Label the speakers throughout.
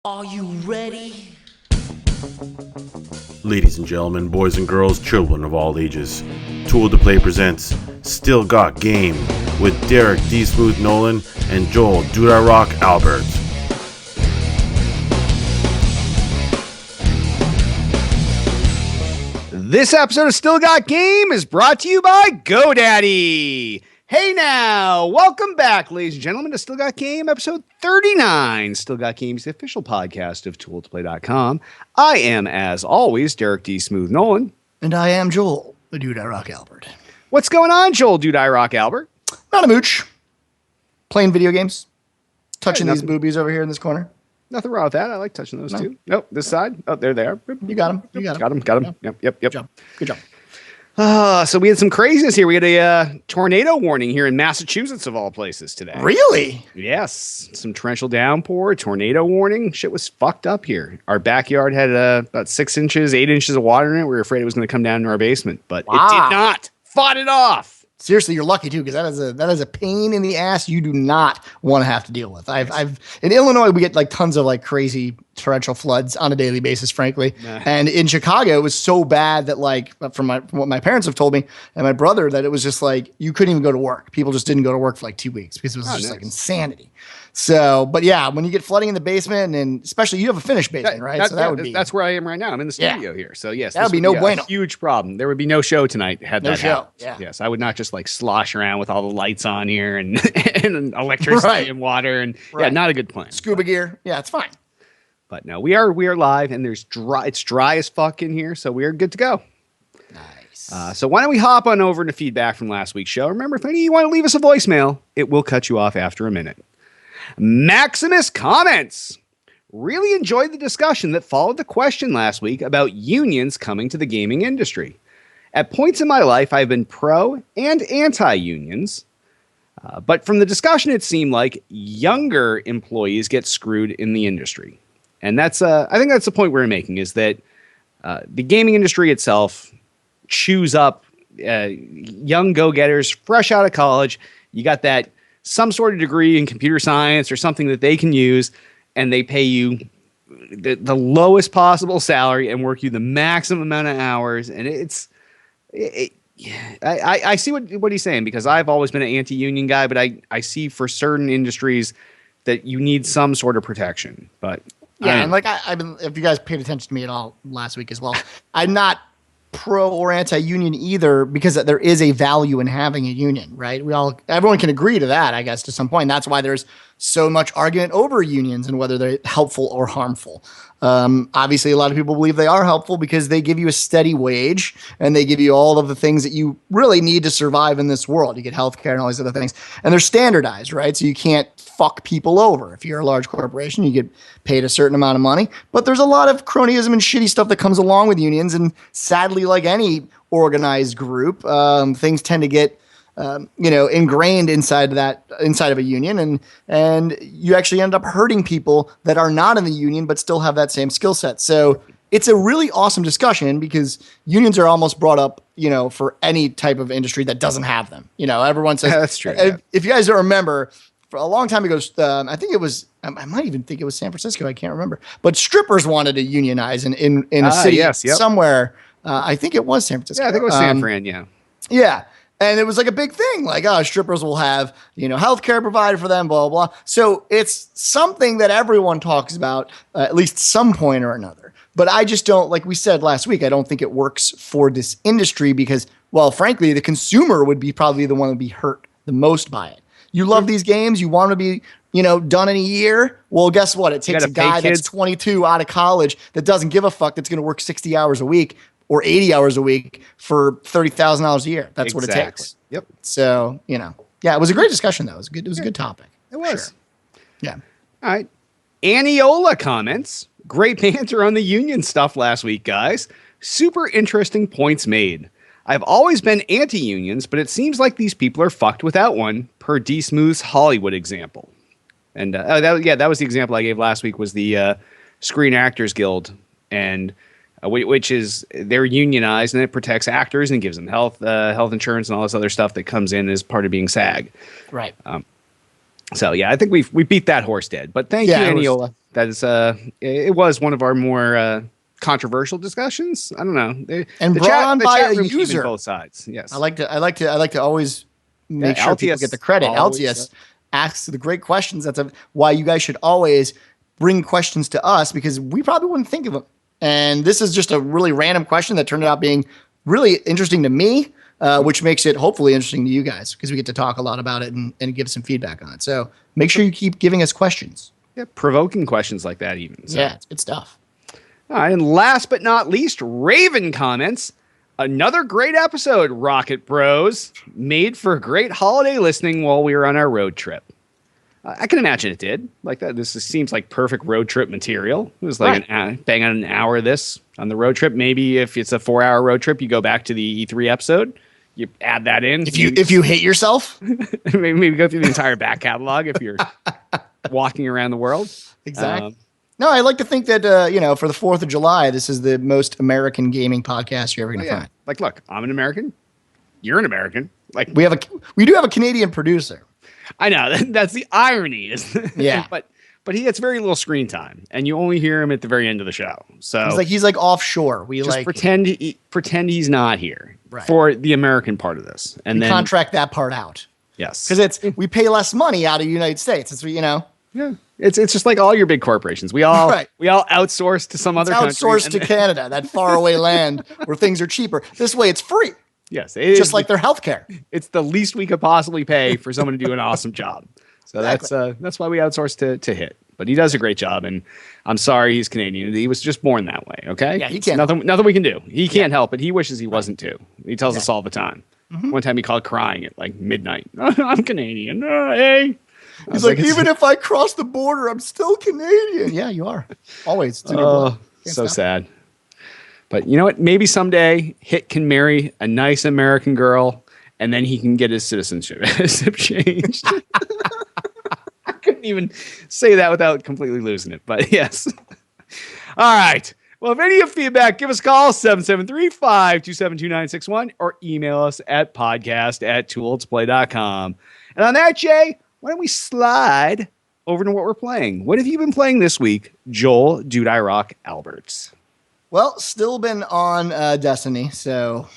Speaker 1: Are you ready?
Speaker 2: Ladies and gentlemen, boys and girls, children of all ages, Tool to Play presents Still Got Game with Derek D. Smooth Nolan and Joel Dude I Rock Albert.
Speaker 3: This episode of Still Got Game is brought to you by GoDaddy. Hey now, welcome back, ladies and gentlemen, to Still Got Game, episode 39. Still Got Game's the official podcast of tooltoplay.com. I am, as always, Derek D. Smooth Nolan.
Speaker 4: And I am Joel, the Dude I Rock Albert.
Speaker 3: What's going on, Joel Dude I Rock Albert?
Speaker 4: Not a mooch. Playing video games. Touching
Speaker 3: Hey,
Speaker 4: these boobies over here in this corner.
Speaker 3: Nothing wrong with that. I like touching those too. Nope, this side. Oh, there they are.
Speaker 4: You got them. You got them.
Speaker 3: Got them. Yep.
Speaker 4: Good job. Good job.
Speaker 3: So we had some craziness here. We had a tornado warning here in Massachusetts, of all places, today.
Speaker 4: Really?
Speaker 3: Yes. Some torrential downpour, tornado warning. Shit was fucked up here. Our backyard had about 6 inches, 8 inches of water in it. We were afraid it was going to come down into our basement, but it did not. Fought it off.
Speaker 4: Seriously, you're lucky too, because that is a pain in the ass you do not want to have to deal with. I've in Illinois we get like tons of like crazy torrential floods on a daily basis, frankly. And in Chicago it was so bad that like from what my parents have told me and my brother that it was just like you couldn't even go to work. People just didn't go to work for like 2 weeks because it was just like insanity. So, but yeah, when you get flooding in the basement, and especially you have a finished basement, right?
Speaker 3: That's where I am right now. I'm in the studio here. So yes,
Speaker 4: that would be no bueno.
Speaker 3: A huge problem. There would be no show tonight had that happened.
Speaker 4: Yeah.
Speaker 3: Yes, I would not just like slosh around with all the lights on here and electricity and water and yeah, not a good plan.
Speaker 4: Scuba gear. Yeah, it's fine.
Speaker 3: But no, we are live and it's dry as fuck in here, so we are good to go.
Speaker 4: Nice.
Speaker 3: So why don't we hop on over to feedback from last week's show? Remember, if any of you want to leave us a voicemail, it will cut you off after a minute. Maximus comments. Really enjoyed the discussion that followed the question last week about unions coming to the gaming industry. At points in my life, I've been pro and anti-unions, but from the discussion, it seemed like younger employees get screwed in the industry. And that's, I think that's the point we're making, is that the gaming industry itself chews up young go-getters fresh out of college. You got that some sort of degree in computer science or something that they can use, and they pay you the lowest possible salary and work you the maximum amount of hours. And I see what he's saying, because I've always been an anti-union guy, but I see for certain industries that you need some sort of protection. But
Speaker 4: yeah, and like I've been, if you guys paid attention to me at all last week as well, I'm not pro or anti-union either, because there is a value in having a union, right? Everyone can agree to that, I guess, to some point. That's why there's so much argument over unions and whether they're helpful or harmful. Obviously, a lot of people believe they are helpful because they give you a steady wage and they give you all of the things that you really need to survive in this world. You get healthcare and all these other things, and they're standardized, right? So you can't fuck people over. If you're a large corporation, you get paid a certain amount of money, but there's a lot of cronyism and shitty stuff that comes along with unions. And sadly, like any organized group, things tend to get ingrained inside of a union, and you actually end up hurting people that are not in the union but still have that same skill set. So it's a really awesome discussion, because unions are almost brought up, for any type of industry that doesn't have them. Everyone says
Speaker 3: that's true.
Speaker 4: If you guys don't remember, for a long time ago, I think it was, I might even think it was San Francisco. I can't remember, but strippers wanted to unionize in a city somewhere. I think it was San Francisco.
Speaker 3: Yeah, I think it was San Fran. Yeah.
Speaker 4: Yeah. And it was like a big thing, like, strippers will have, healthcare provided for them, blah, blah, blah. So it's something that everyone talks about at least some point or another. But I just don't, like we said last week, I don't think it works for this industry because, well, frankly, the consumer would be probably the one that would be hurt the most by it. You love these games. You want to be, done in a year. Well, guess what? It takes a guy that's 22 out of college that doesn't give a fuck, that's going to work 60 hours a week or 80 hours a week for $30,000 a year. That's what it takes.
Speaker 3: Yep.
Speaker 4: So, yeah, it was a great discussion, though. It was a good topic.
Speaker 3: It was.
Speaker 4: Sure. Yeah.
Speaker 3: All right. Aniola comments. Great banter on the union stuff last week, guys. Super interesting points made. I've always been anti-unions, but it seems like these people are fucked without one, per D. Smooth's Hollywood example. And that was the example I gave last week, was the Screen Actors Guild, and which is they're unionized, and it protects actors and gives them health insurance and all this other stuff that comes in as part of being SAG.
Speaker 4: Right.
Speaker 3: So yeah, I think we beat that horse dead. But thank you, Aniola. That is it was one of our more controversial discussions. I don't know.
Speaker 4: And brought on by a user.
Speaker 3: Both sides. Yes.
Speaker 4: I like to always make sure people get the credit. Altius asks the great questions. That's why you guys should always bring questions to us, because we probably wouldn't think of them. And this is just a really random question that turned out being really interesting to me, which makes it hopefully interesting to you guys, because we get to talk a lot about it and give some feedback on it. So make sure you keep giving us questions.
Speaker 3: Yeah, provoking questions like that even. So.
Speaker 4: Yeah, it's good stuff.
Speaker 3: All right, and last but not least, Raven comments, another great episode, Rocket Bros, made for great holiday listening while we were on our road trip. I can imagine it did. Like that, this seems like perfect road trip material. It was like bang on an hour of this on the road trip. Maybe if it's a 4-hour road trip, you go back to the E3 episode. You add that in.
Speaker 4: If you hate yourself,
Speaker 3: maybe go through the entire back catalog if you're walking around the world.
Speaker 4: Exactly. No, I like to think that for the 4th of July, this is the most American gaming podcast you're ever going to find.
Speaker 3: Like, look, I'm an American. You're an American. Like,
Speaker 4: we do have a Canadian producer.
Speaker 3: I know that's the irony, isn't it?
Speaker 4: Yeah,
Speaker 3: but he gets very little screen time, and you only hear him at the very end of the show. So
Speaker 4: he's like offshore. We
Speaker 3: just pretend he's not here
Speaker 4: right.
Speaker 3: for the American part of this, and then
Speaker 4: contract that part out.
Speaker 3: Yes,
Speaker 4: because we pay less money out of the United States. It's
Speaker 3: Yeah, it's just like all your big corporations. We all outsource to some other country.
Speaker 4: Outsource to Canada, that faraway land where things are cheaper. This way, it's free.
Speaker 3: Yes,
Speaker 4: just like their healthcare.
Speaker 3: It's the least we could possibly pay for someone to do an awesome job. So that's why we outsource to Hit. But he does a great job, and I'm sorry he's Canadian. He was just born that way. Okay,
Speaker 4: yeah, he can't.
Speaker 3: Nothing we can do. He can't help it. He wishes he wasn't too. He tells us all the time. Mm-hmm. One time he called crying at like midnight. I'm Canadian. Hey.
Speaker 4: He's like, even if I cross the border, I'm still Canadian. Yeah, you are. Always.
Speaker 3: Oh, so sad. But you know what? Maybe someday Hit can marry a nice American girl, and then he can get his citizenship changed. I couldn't even say that without completely losing it. But yes. All right. Well, if any of feedback, give us a call, 773-527-2961, or email us at podcast@toooldsplay.com. And on that, Jay, why don't we slide over to what we're playing? What have you been playing this week, Joel Dude I Rock Alberts?
Speaker 4: Well, still been on Destiny, so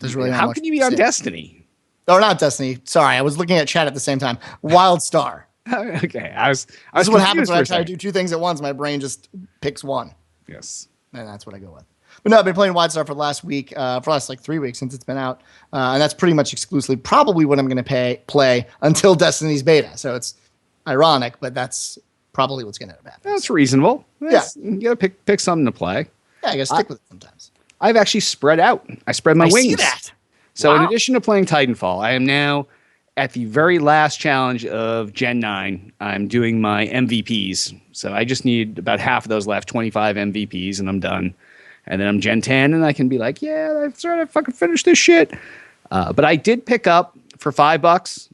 Speaker 4: there's really not
Speaker 3: How
Speaker 4: much
Speaker 3: can you be on Destiny?
Speaker 4: Or not Destiny. Sorry, I was looking at chat at the same time. WildStar.
Speaker 3: Okay, this
Speaker 4: is what happens when I try to do two things at once. My brain just picks one.
Speaker 3: Yes.
Speaker 4: And that's what I go with. But no, I've been playing WildStar for the last week, for the last like 3 weeks since it's been out. And that's pretty much exclusively probably what I'm going to play until Destiny's beta. So it's ironic, but that's probably what's going to happen.
Speaker 3: That's reasonable. You got to pick something to play.
Speaker 4: Yeah, I got to stick with it sometimes.
Speaker 3: I've actually spread out. I spread my wings.
Speaker 4: See that.
Speaker 3: So in addition to playing Titanfall, I am now at the very last challenge of Gen 9. I'm doing my MVPs. So I just need about half of those left, 25 MVPs, and I'm done. And then I'm Gen 10, and I can be like, yeah, I've sort of fucking finished this shit. But I did pick up for $5,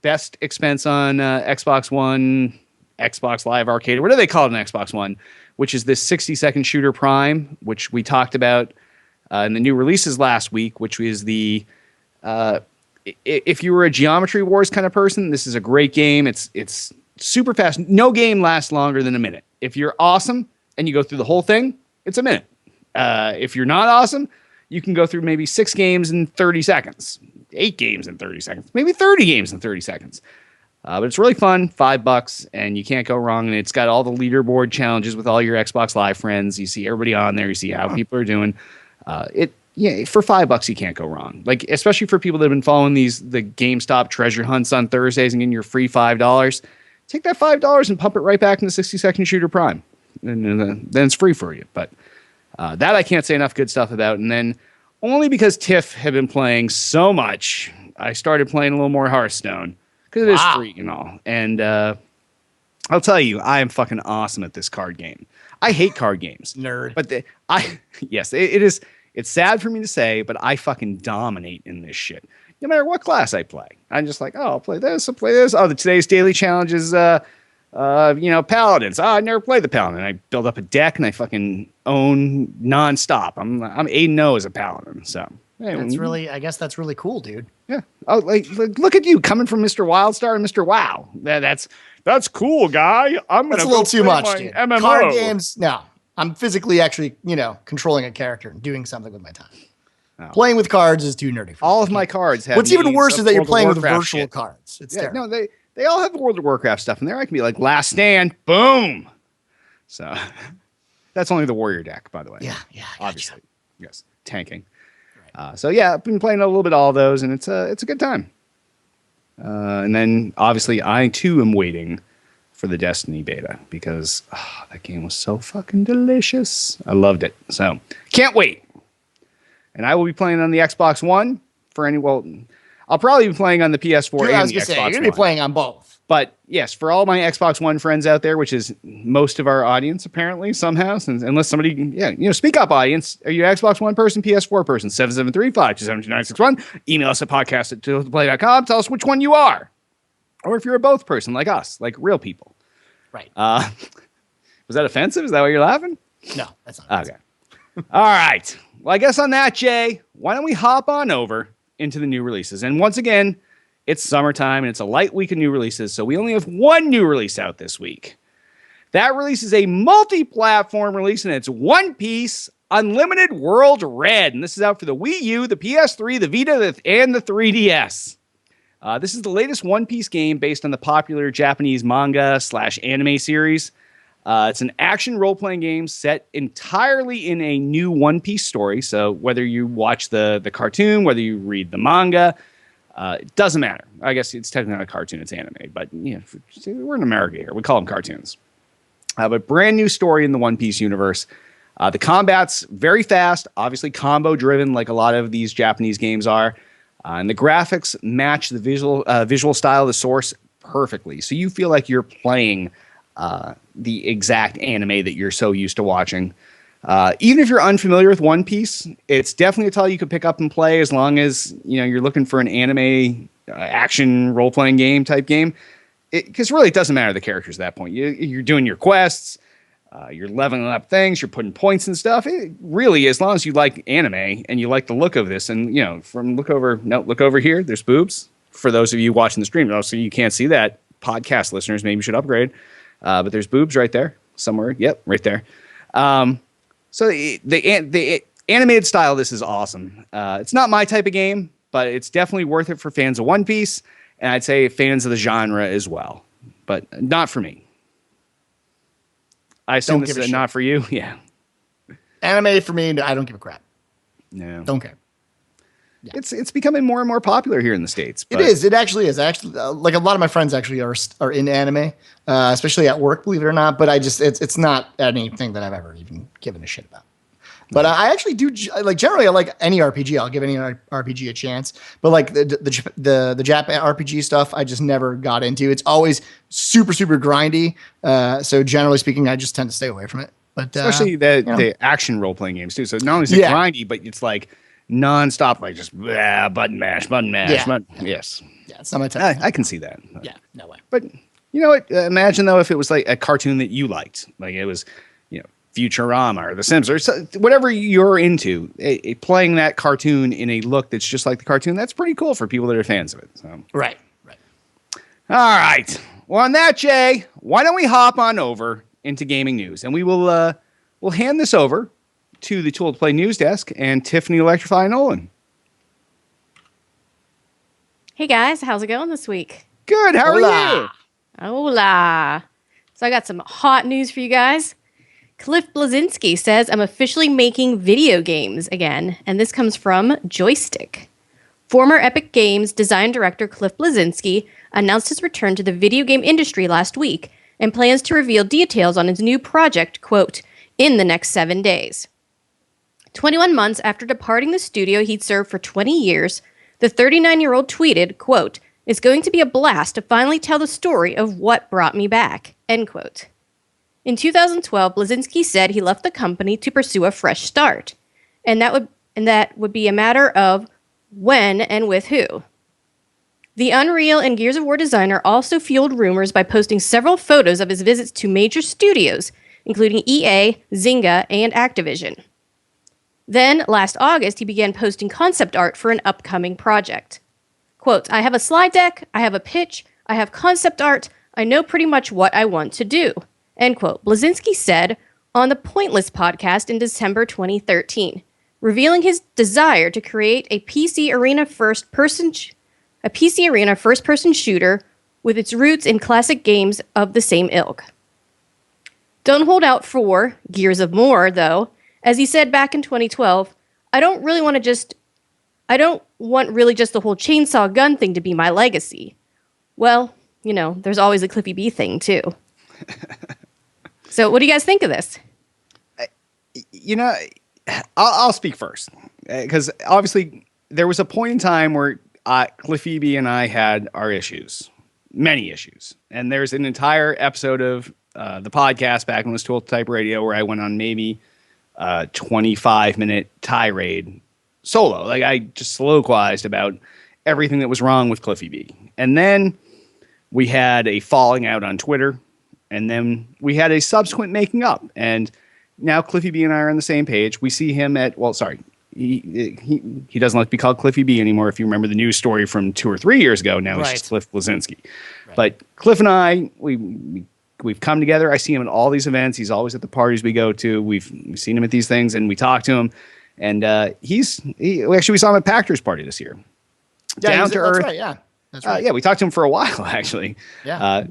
Speaker 3: best expense on Xbox One, Xbox Live Arcade, what do they call it on Xbox One, which is this 60-second shooter Prime, which we talked about in the new releases last week, which is the if you were a Geometry Wars kind of person, this is a great game. It's super fast. No game lasts longer than a minute. If you're awesome and you go through the whole thing, it's a minute. If you're not awesome, you can go through maybe 6 games in 30 seconds, 8 games in 30 seconds, maybe 30 games in 30 seconds. But it's really fun, $5, and you can't go wrong. And it's got all the leaderboard challenges with all your Xbox Live friends. You see everybody on there. You see how people are doing. For $5 you can't go wrong. Like, especially for people that have been following the GameStop treasure hunts on Thursdays and getting your free $5. Take that $5 and pump it right back into 60-second shooter Prime, and then it's free for you. But that I can't say enough good stuff about. And then only because Tiff had been playing so much, I started playing a little more Hearthstone because it is free and all. And I'll tell you, I am fucking awesome at this card game. I hate card games,
Speaker 4: nerd.
Speaker 3: But yes, it is. It's sad for me to say, but I fucking dominate in this shit. No matter what class I play, I'm just like, oh, I'll play this. I'll play this. Oh, today's daily challenge is Paladins. Oh, I never played the Paladin. I build up a deck and I fucking own nonstop. I'm 8-0 as a Paladin. So
Speaker 4: I guess that's really cool, dude.
Speaker 3: Yeah. Oh, like look at you coming from Mr. Wildstar and Mr. Wow. That's cool, guy.
Speaker 4: That's a little too much, dude. MMO. Card games, no. I'm physically actually, controlling a character and doing something with my time. Oh. Playing with cards is too nerdy for me.
Speaker 3: All of my cards have.
Speaker 4: What's even worse is that you're playing with virtual cards. It's terrible.
Speaker 3: No, they all have World of Warcraft stuff in there. I can be like Last Stand, boom. So that's only the Warrior deck, by the way.
Speaker 4: Yeah,
Speaker 3: obviously. Yes, tanking. Right. So yeah, I've been playing a little bit of all those, and it's a good time. And then obviously I too am waiting for the Destiny beta because that game was so fucking delicious. I loved it. So can't wait. And I will be playing on the Xbox One I'll probably be playing on the PS4 and the Xbox One.
Speaker 4: You're going to be playing on both.
Speaker 3: But yes, for all my Xbox One friends out there, which is most of our audience apparently somehow, unless somebody, speak up audience. Are you an Xbox One person, PS4 person? 773-527-2961. Email us at podcast@play.com. Tell us which one you are. Or if you're a both person like us, like real people.
Speaker 4: Right.
Speaker 3: Was that offensive? Is that why you're laughing?
Speaker 4: No, that's not
Speaker 3: offensive. Okay. All right. Well, I guess on that, Jay, why don't we hop on over into the new releases? And once again, it's summertime and it's a light week of new releases, so we only have one new release out this week. That release is a multi-platform release, and it's One Piece Unlimited World Red. And this is out for the Wii U, the PS3, the Vita, and the 3DS. This is the latest One Piece game based on the popular Japanese manga/anime series. It's an action role-playing game set entirely in a new One Piece story. So whether you watch the cartoon, whether you read the manga, it doesn't matter. I guess it's technically not a cartoon, it's anime. But we're in America here. We call them cartoons. But brand new story in the One Piece universe. The combat's very fast, obviously combo-driven like a lot of these Japanese games are. And the graphics match the visual style of the source perfectly. So you feel like you're playing the exact anime that you're so used to watching. Even if you're unfamiliar with One Piece, it's definitely a title you could pick up and play as long as you're looking for an anime action role-playing game type game. Because really, it doesn't matter the characters at that point. You're doing your quests, you're leveling up things, you're putting points and stuff. Really, as long as you like anime and you like the look of this, and look over here, there's boobs. For those of you watching the stream, so you can't see that. Podcast listeners, maybe you should upgrade. But there's boobs right there somewhere. Yep, right there. So the animated style of this is awesome. It's not my type of game, but it's definitely worth it for fans of One Piece, and I'd say fans of the genre as well. But not for me. I assume this is not for you. Yeah.
Speaker 4: Anime for me, I don't give a crap.
Speaker 3: No.
Speaker 4: Don't care.
Speaker 3: Yeah. It's becoming more and more popular here in the States.
Speaker 4: It is. It actually is. Actually, like a lot of my friends actually are in anime, especially at work, believe it or not. But it's not anything that I've ever even given a shit about. But I actually do generally I like any RPG. I'll give any RPG a chance. But like the Jap RPG stuff, I just never got into. It's always super grindy. So generally speaking, I just tend to stay away from it. But
Speaker 3: especially the action role playing games too. So not only is it grindy, but it's like non-stop, like just button mash. Yes.
Speaker 4: Yeah, it's not my type.
Speaker 3: I can see that.
Speaker 4: Yeah, no way.
Speaker 3: But you know what? Imagine though if it was like a cartoon that you liked, like it was, Futurama or The Sims or whatever you're into. Playing that cartoon in a look that's just like the cartoon, that's pretty cool for people that are fans of it. So.
Speaker 4: Right.
Speaker 3: All right. Well, on that, Jay, why don't we hop on over into gaming news, and we'll hand this over to the Tool to Play news desk and Tiffany Electrify Nolan.
Speaker 1: Hey guys, how's it going this week?
Speaker 3: Good. How are you?
Speaker 1: Hola. So I got some hot news for you guys. Cliff Bleszinski says, I'm officially making video games again, and this comes from Joystick. Former Epic Games design director Cliff Bleszinski announced his return to the video game industry last week and plans to reveal details on his new project, quote, in the next 7 days. 21 months after departing the studio he'd served for 20 years, the 39-year-old tweeted, quote, it's going to be a blast to finally tell the story of what brought me back, end quote. In 2012, Bleszinski said he left the company to pursue a fresh start, and that would be a matter of when and with who. The Unreal and Gears of War designer also fueled rumors by posting several photos of his visits to major studios, including EA, Zynga, and Activision. Then, last August, he began posting concept art for an upcoming project. Quote, I have a slide deck, I have a pitch, I have concept art, I know pretty much what I want to do. End quote. Blazinski said on the Pointless podcast in December 2013, revealing his desire to create a PC Arena first-person shooter with its roots in classic games of the same ilk. Don't hold out for Gears of War, though. As he said back in 2012, I don't want really just the whole chainsaw gun thing to be my legacy. Well, there's always a Cliffy B thing, too. So what do you guys think of this?
Speaker 3: I'll speak first. Because obviously there was a point in time where Cliffy B and I had our issues. Many issues. And there's an entire episode of the podcast back when it was Tool Type Radio where I went on maybe 25-minute tirade solo. Like I just soliloquized about everything that was wrong with Cliffy B. And then we had a falling out on Twitter, and then we had a subsequent making up. And now Cliffy B and I are on the same page. We see him at, he doesn't like to be called Cliffy B anymore. If you remember the news story from 2 or 3 years ago, now he's just Cliff Blazinski. Right. But Cliff and I, we've come together. I see him at all these events. He's always at the parties we go to. We've seen him at these things, and we talk to him. And we saw him at Pactor's party this year.
Speaker 4: Yeah,
Speaker 3: Down to earth.
Speaker 4: That's right. Yeah, that's right.
Speaker 3: Yeah, we talked to him for a while actually.
Speaker 4: Yeah.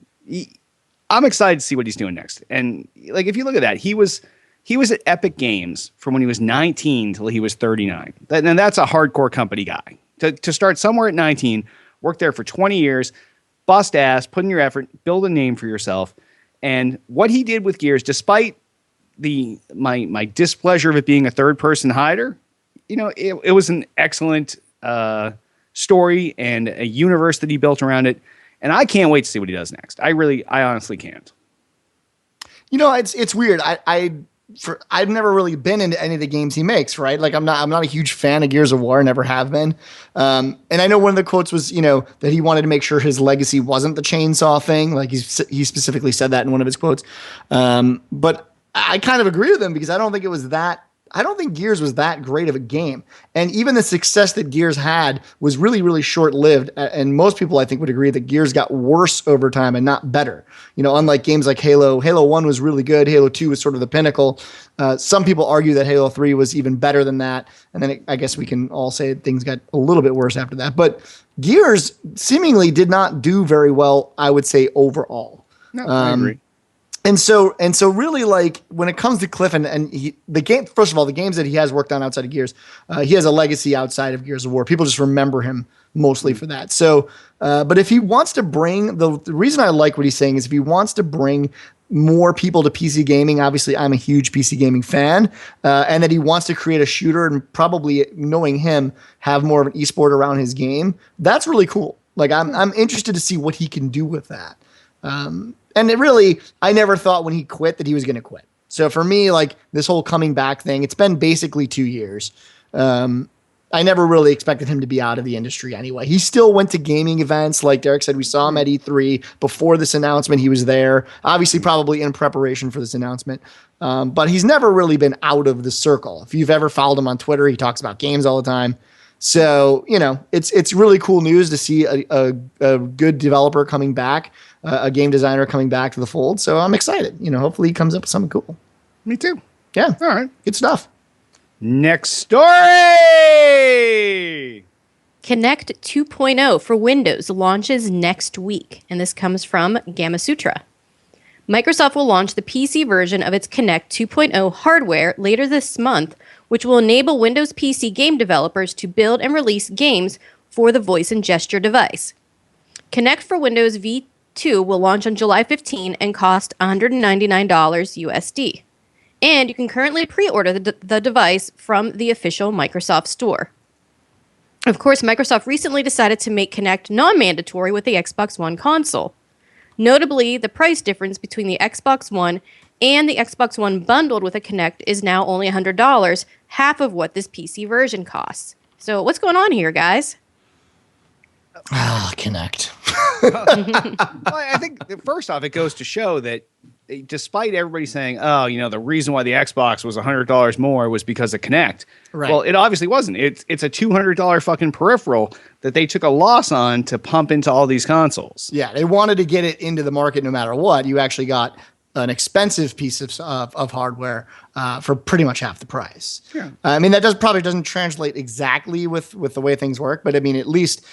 Speaker 3: I'm excited to see what he's doing next. And like, if you look at that, he was at Epic Games from when he was 19 till he was 39. And that's a hardcore company guy. To start somewhere at 19, work there for 20 years, bust ass, put in your effort, build a name for yourself. And what he did with Gears, despite my displeasure of it being a third-person hider, it was an excellent story and a universe that he built around it. And I can't wait to see what he does next. I honestly can't.
Speaker 4: It's weird. I've never really been into any of the games he makes, right? Like I'm not a huge fan of Gears of War, never have been. And I know one of the quotes was, that he wanted to make sure his legacy wasn't the chainsaw thing. Like he specifically said that in one of his quotes. But I kind of agree with him because I don't think Gears was that great of a game. And even the success that Gears had was really, really short-lived. And most people, I think, would agree that Gears got worse over time and not better. Unlike games like Halo. Halo 1 was really good. Halo 2 was sort of the pinnacle. Some people argue that Halo 3 was even better than that. And then I guess we can all say things got a little bit worse after that. But Gears seemingly did not do very well, I would say, overall.
Speaker 3: No, I agree.
Speaker 4: And so really, like, when it comes to Cliff first of all, the games that he has worked on outside of Gears, he has a legacy outside of Gears of War. People just remember him mostly for that. So, but if he wants to bring the reason I like what he's saying is if he wants to bring more people to PC gaming, obviously I'm a huge PC gaming fan, and that he wants to create a shooter and probably, knowing him, have more of an esport around his game. That's really cool. Like I'm interested to see what he can do with that. And I never thought when he quit that he was going to quit. So for me, like this whole coming back thing, it's been basically 2 years. I never really expected him to be out of the industry anyway. He still went to gaming events. Like Derek said, we saw him at E3 before this announcement. He was there, obviously probably in preparation for this announcement. But he's never really been out of the circle. If you've ever followed him on Twitter, he talks about games all the time. So, it's really cool news to see a good developer coming back, a game designer coming back to the fold. So I'm excited. Hopefully he comes up with something cool.
Speaker 3: Me too.
Speaker 4: Yeah.
Speaker 3: All right.
Speaker 4: Good stuff.
Speaker 3: Next story.
Speaker 1: Kinect 2.0 for Windows launches next week. And this comes from Gamasutra. Microsoft will launch the PC version of its Kinect 2.0 hardware later this month, which will enable Windows PC game developers to build and release games for the voice and gesture device. Kinect for Windows V2 will launch on July 15 and cost $199 USD. And you can currently pre-order the device from the official Microsoft store. Of course, Microsoft recently decided to make Kinect non-mandatory with the Xbox One console. Notably, the price difference between the Xbox One and the Xbox One bundled with a Kinect is now only $100, half of what this PC version costs. So what's going on here, guys?
Speaker 4: Kinect.
Speaker 3: Well, I think first off, it goes to show that despite everybody saying, oh, the reason why the Xbox was $100 more was because of Kinect.
Speaker 4: Right.
Speaker 3: Well, it obviously wasn't. It's a $200 fucking peripheral that they took a loss on to pump into all these consoles.
Speaker 4: Yeah, they wanted to get it into the market no matter what. You actually got an expensive piece of hardware for pretty much half the price.
Speaker 3: Yeah.
Speaker 4: I mean, that probably doesn't translate exactly with the way things work, but I mean, at least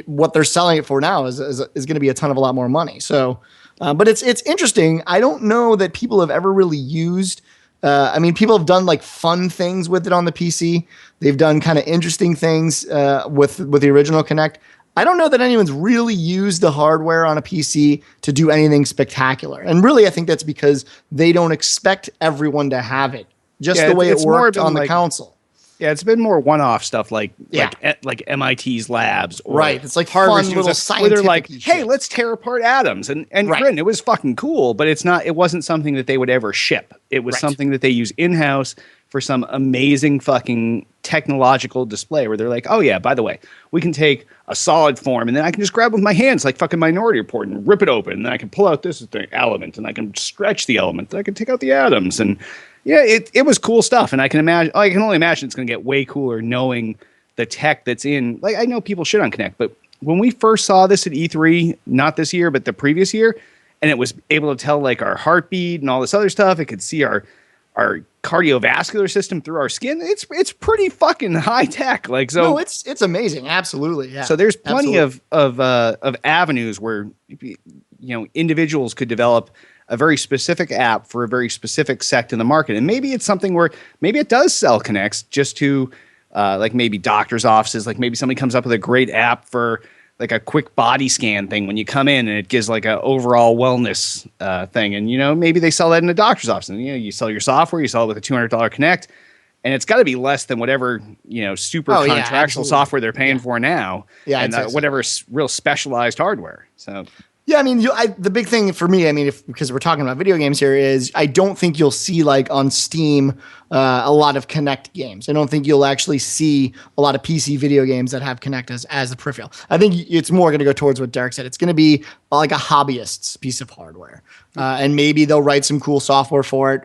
Speaker 4: what they're selling it for now is going to be a lot more money. So, but it's interesting. I don't know that people have ever really used. I mean, people have done like fun things with it on the PC. They've done kind of interesting things with the original Kinect. I don't know that anyone's really used the hardware on a PC to do anything spectacular. And really, I think that's because they don't expect everyone to have it just the way it worked on the console.
Speaker 3: Yeah, it's been more one-off stuff like MIT's labs. Or
Speaker 4: right. It's like
Speaker 3: Harvard's
Speaker 4: fun little scientific
Speaker 3: where they're like, hey,
Speaker 4: shit.
Speaker 3: let's tear apart atoms. And
Speaker 4: Right.
Speaker 3: granted, it was fucking cool, but it wasn't something that they would ever ship. It was
Speaker 4: Right.
Speaker 3: something that they use in-house for some amazing fucking technological display where they're like, oh yeah, by the way, we can take a solid form and then I can just grab it with my hands like fucking Minority Report and rip it open. And then I can pull out this element and I can stretch the element. And I can take out the atoms. And yeah, it was cool stuff. And I can only imagine it's going to get way cooler knowing the tech that's in. Like, I know people shit on Kinect, but when we first saw this at E3, not this year, but the previous year, and it was able to tell like our heartbeat and all this other stuff, it could see our cardiovascular system through our skin. It's pretty fucking high tech. Like, so
Speaker 4: No, it's amazing. Absolutely. Yeah.
Speaker 3: so there's plenty
Speaker 4: Absolutely.
Speaker 3: of avenues where individuals could develop a very specific app for a very specific sect in the market. And maybe it's something where maybe it does sell Kinects just to like maybe doctors' offices. Like maybe somebody comes up with a great app for like a quick body scan thing when you come in and it gives like a overall wellness thing. And, maybe they sell that in a doctor's office. And, you sell your software, you sell it with a $200 Kinect. And it's got to be less than whatever, super contractual
Speaker 4: absolutely.
Speaker 3: software they're paying for now.
Speaker 4: Yeah,
Speaker 3: and
Speaker 4: I'd say so.
Speaker 3: whatever real specialized hardware. So
Speaker 4: Yeah, I mean, the big thing for me, I mean, because we're talking about video games here, is I don't think you'll see like on Steam a lot of Kinect games. I don't think you'll actually see a lot of PC video games that have Kinect as the peripheral. I think it's more going to go towards what Derek said. It's going to be like a hobbyist's piece of hardware, and maybe they'll write some cool software for it.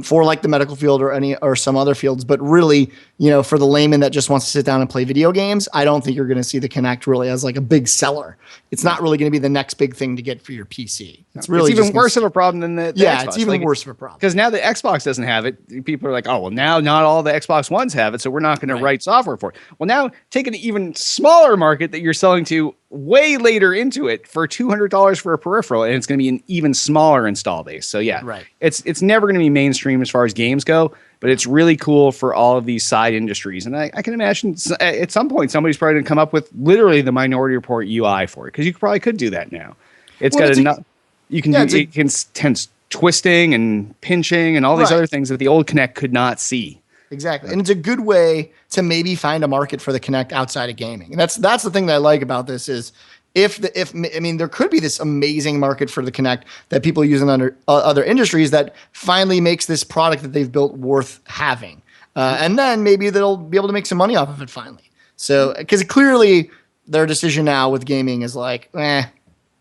Speaker 4: For like the medical field or some other fields, but really, for the layman that just wants to sit down and play video games, I don't think you're going to see the Kinect really as like a big seller. It's not really going to be the next big thing to get for your PC. It's really
Speaker 3: even worse of a problem than the Xbox.
Speaker 4: It's even worse of a problem.
Speaker 3: Because now the Xbox doesn't have it. People are like, oh, well, now not all the Xbox Ones have it, so we're not going to write software for it. Well, now take an even smaller market that you're selling to way later into it for $200 for a peripheral, and it's going to be an even smaller install base. So yeah,
Speaker 4: Right.
Speaker 3: It's never going to be mainstream as far as games go, but it's really cool for all of these side industries. And I can imagine at some point somebody's probably going to come up with literally the Minority Report UI for it, because you probably could do that now. It's got enough. You can it can tense twisting and pinching and all these other things that the old Kinect could not see.
Speaker 4: Exactly. And it's a good way to maybe find a market for the Kinect outside of gaming. And that's the thing that I like about this is there could be this amazing market for the Kinect that people use in other industries that finally makes this product that they've built worth having. And then maybe they'll be able to make some money off of it finally. So, because clearly their decision now with gaming is like,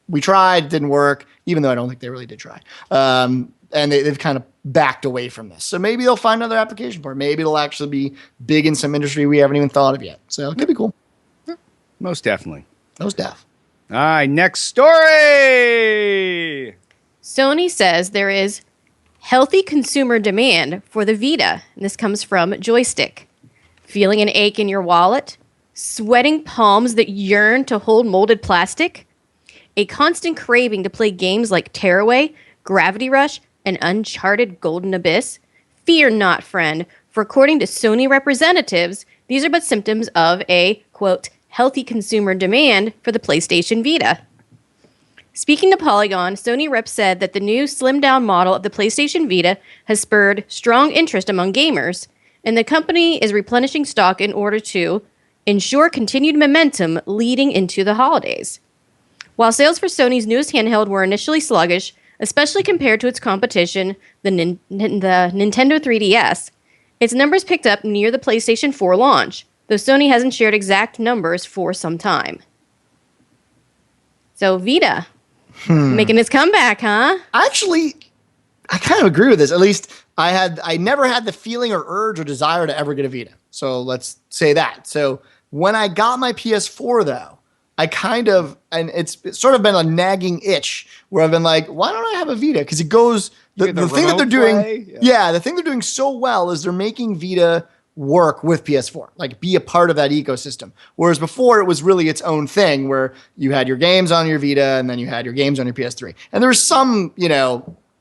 Speaker 4: we tried, it didn't work, even though I don't think they really did try. And they've kind of backed away from this. So maybe they'll find another application for it. Maybe it'll actually be big in some industry we haven't even thought of yet. So it could be cool.
Speaker 3: Most definitely.
Speaker 4: Most def.
Speaker 3: All right, next story.
Speaker 1: Sony says there is healthy consumer demand for the Vita. And this comes from Joystick. Feeling an ache in your wallet? Sweating palms that yearn to hold molded plastic? A constant craving to play games like Tearaway, Gravity Rush, and Uncharted Golden Abyss? Fear not, friend, for according to Sony representatives, these are but symptoms of a, quote, healthy consumer demand for the PlayStation Vita. Speaking to Polygon, Sony reps said that the new slimmed-down model of the PlayStation Vita has spurred strong interest among gamers, and the company is replenishing stock in order to ensure continued momentum leading into the holidays. While sales for Sony's newest handheld were initially sluggish, especially compared to its competition, the Nintendo 3DS, its numbers picked up near the PlayStation 4 launch, though Sony hasn't shared exact numbers for some time. So Vita, making its comeback, huh?
Speaker 4: Actually, I kind of agree with this. At least I never had the feeling or urge or desire to ever get a Vita. So let's say that. So when I got my PS4 though, and it's sort of been a nagging itch where I've been like, why don't I have a Vita? Because it goes, the thing that they're doing, the thing they're doing so well is they're making Vita work with PS4, like be a part of that ecosystem. Whereas before it was really its own thing where you had your games on your Vita and then you had your games on your PS3. And there was some,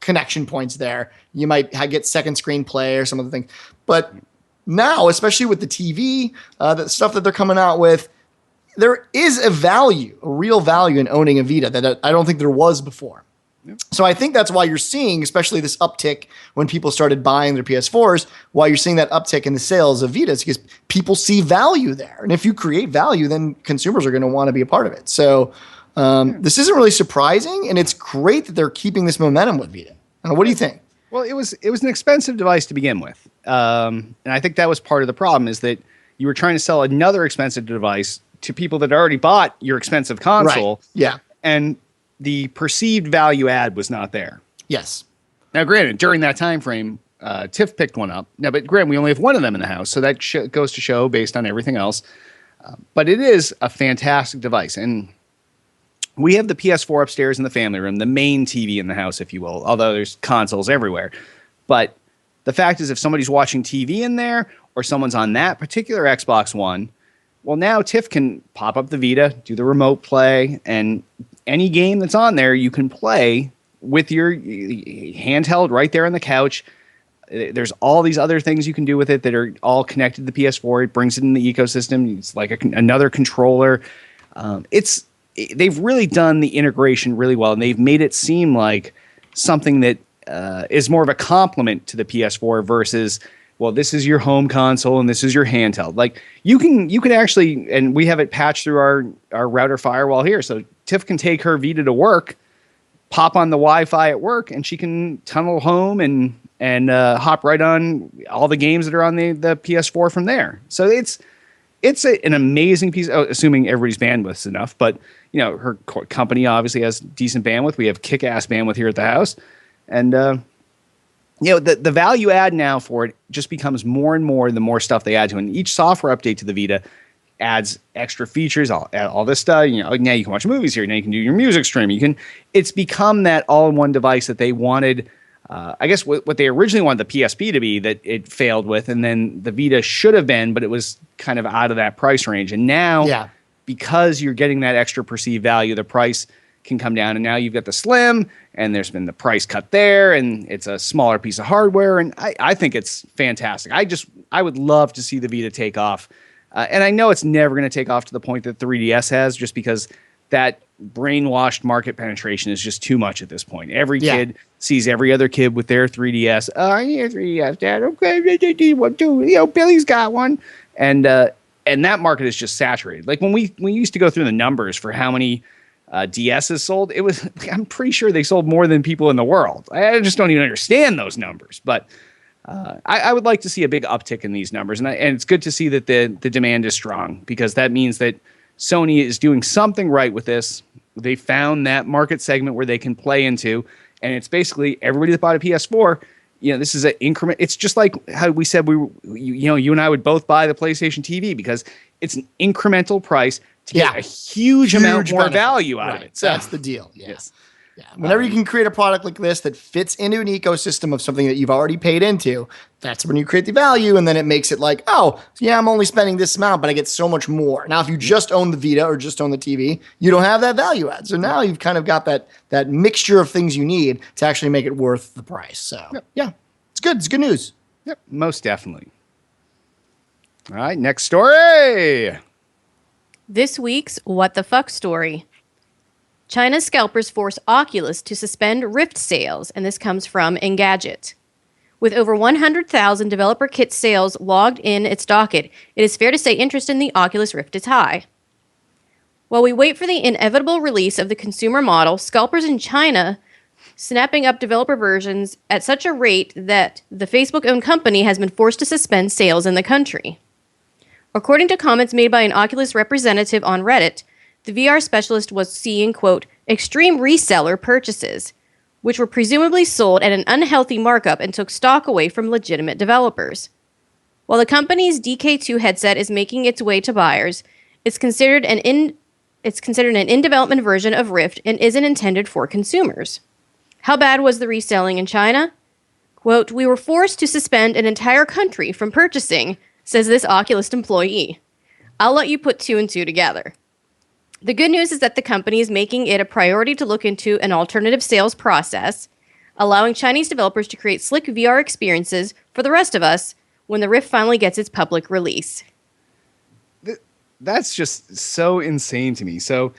Speaker 4: connection points there. You might get second screen play or some of the things. But now, especially with the TV, the stuff that they're coming out with, there is a real value in owning a Vita that I don't think there was before. Yep. So I think that's why you're seeing, especially this uptick when people started buying their PS4s, why you're seeing that uptick in the sales of Vitas, because people see value there. And if you create value, then consumers are going to want to be a part of it. So this isn't really surprising, and it's great that they're keeping this momentum with Vita. What do you think?
Speaker 3: Well, it was an expensive device to begin with. And I think that was part of the problem, is that you were trying to sell another expensive device to people that already bought your expensive console.
Speaker 4: Right. Yeah.
Speaker 3: And the perceived value add was not there.
Speaker 4: Yes.
Speaker 3: Now, granted, during that time frame, Tiff picked one up. Now, but granted, we only have one of them in the house, so that goes to show based on everything else. But it is a fantastic device. And we have the PS4 upstairs in the family room, the main TV in the house, if you will, although there's consoles everywhere. But the fact is, if somebody's watching TV in there or someone's on that particular Xbox One, well, now Tiff can pop up the Vita, do the remote play, and any game that's on there, you can play with your handheld right there on the couch. There's all these other things you can do with it that are all connected to the PS4. It brings it in the ecosystem. It's like another controller. They've really done the integration really well, and they've made it seem like something that is more of a complement to the PS4 versus, well, this is your home console and this is your handheld. Like you can actually, and we have it patched through our router firewall here, so Tiff can take her Vita to work, pop on the Wi-Fi at work, and she can tunnel home and hop right on all the games that are on the PS4 from there. So it's an amazing piece, assuming everybody's bandwidth's enough. But her company obviously has decent bandwidth. We have kick-ass bandwidth here at the house, and the value add now for it just becomes more and more the more stuff they add to it. And each software update to the Vita adds extra features, all this stuff. Now you can watch movies here. Now you can do your music stream. It's become that all-in-one device that they wanted. I guess what they originally wanted the PSP to be, that it failed with, and then the Vita should have been, but it was kind of out of that price range. And now, because you're getting that extra perceived value, the price can come down. And now you've got the Slim, and there's been the price cut there, and it's a smaller piece of hardware. And I think it's fantastic. I would love to see the Vita take off. And I know it's never going to take off to the point that 3DS has, just because that brainwashed market penetration is just too much at this point. Every kid sees every other kid with their 3DS. Oh, I need a 3DS, Dad. Okay, one too. Billy's got one, and that market is just saturated. Like when we used to go through the numbers for how many DSs sold, I'm pretty sure they sold more than people in the world. I just don't even understand those numbers, but. I would like to see a big uptick in these numbers, and it's good to see that the demand is strong, because that means that Sony is doing something right with this. They found that market segment where they can play into, and it's basically everybody that bought a PS4. This is an increment. It's just like how we said you and I would both buy the PlayStation TV, because it's an incremental price to get a huge amount more value out of it.
Speaker 4: So that's the deal. Yes. Yeah. Whenever you can create a product like this that fits into an ecosystem of something that you've already paid into, that's when you create the value, and then it makes it like, oh, yeah, I'm only spending this amount, but I get so much more. Now, if you just own the Vita or just own the TV, you don't have that value add. So now you've kind of got that mixture of things you need to actually make it worth the price. So, yeah, it's good. It's good news.
Speaker 3: Yep, most definitely. All right, next story.
Speaker 1: This week's What the Fuck story. China's scalpers force Oculus to suspend Rift sales, and this comes from Engadget. With over 100,000 developer kit sales logged in its docket, it is fair to say interest in the Oculus Rift is high. While we wait for the inevitable release of the consumer model, scalpers in China snapping up developer versions at such a rate that the Facebook-owned company has been forced to suspend sales in the country. According to comments made by an Oculus representative on Reddit, the VR specialist was seeing, quote, extreme reseller purchases, which were presumably sold at an unhealthy markup and took stock away from legitimate developers. While the company's DK2 headset is making its way to buyers, it's considered an in-development version of Rift and isn't intended for consumers. How bad was the reselling in China? Quote, "We were forced to suspend an entire country from purchasing," says this Oculus employee. I'll let you put two and two together. The good news is that the company is making it a priority to look into an alternative sales process, allowing Chinese developers to create slick VR experiences for the rest of us when the Rift finally gets its public release.
Speaker 3: That's just so insane to me. So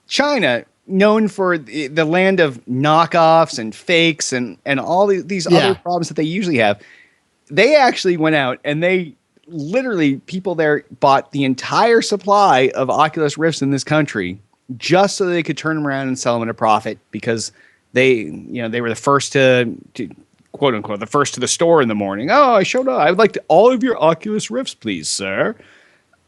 Speaker 3: China, known for the land of knockoffs and fakes and all these other problems that they usually have, they actually went out and they literally, people there bought the entire supply of Oculus Rifts in this country just so they could turn them around and sell them at a profit because they were the first to quote unquote, the first to the store in the morning. Oh, I showed up. I would like all of your Oculus Rifts, please, sir.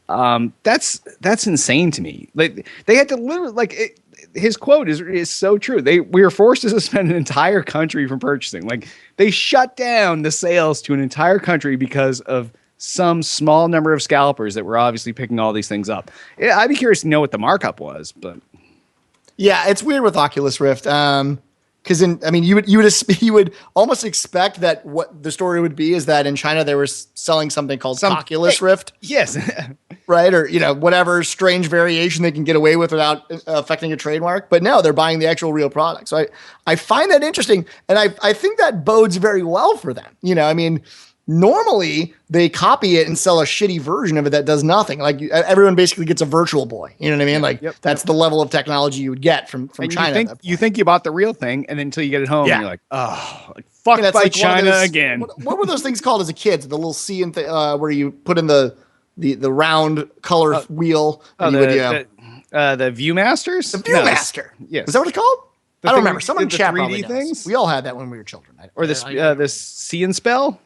Speaker 3: That's insane to me. Like they had to literally his quote is so true. We were forced to suspend an entire country from purchasing. Like they shut down the sales to an entire country because of some small number of scalpers that were obviously picking all these things up. I'd be curious to know what the markup was, but
Speaker 4: yeah, it's weird with Oculus Rift. Because you would almost expect that what the story would be is that in China they were selling something called Oculus Rift.
Speaker 3: Yes.
Speaker 4: Right. Or, whatever strange variation they can get away with without affecting a trademark. But no, they're buying the actual real product. So I find that interesting. And I think that bodes very well for them. Normally they copy it and sell a shitty version of it that does nothing. Like everyone basically gets a virtual boy. You know what I mean? That's the level of technology you would get from China.
Speaker 3: You think you bought the real thing, and then until you get it home, and you're like, oh, fucked by China again.
Speaker 4: What were those things called as a kid? The little C and where you put in the round color wheel. And
Speaker 3: the Viewmasters?
Speaker 4: The Viewmaster.
Speaker 3: No, yes.
Speaker 4: Is that what it's called? I don't remember. Someone in
Speaker 3: the
Speaker 4: chat
Speaker 3: 3D
Speaker 4: probably
Speaker 3: things?
Speaker 4: does. We all had that when we were children.
Speaker 3: Or the See and Spell?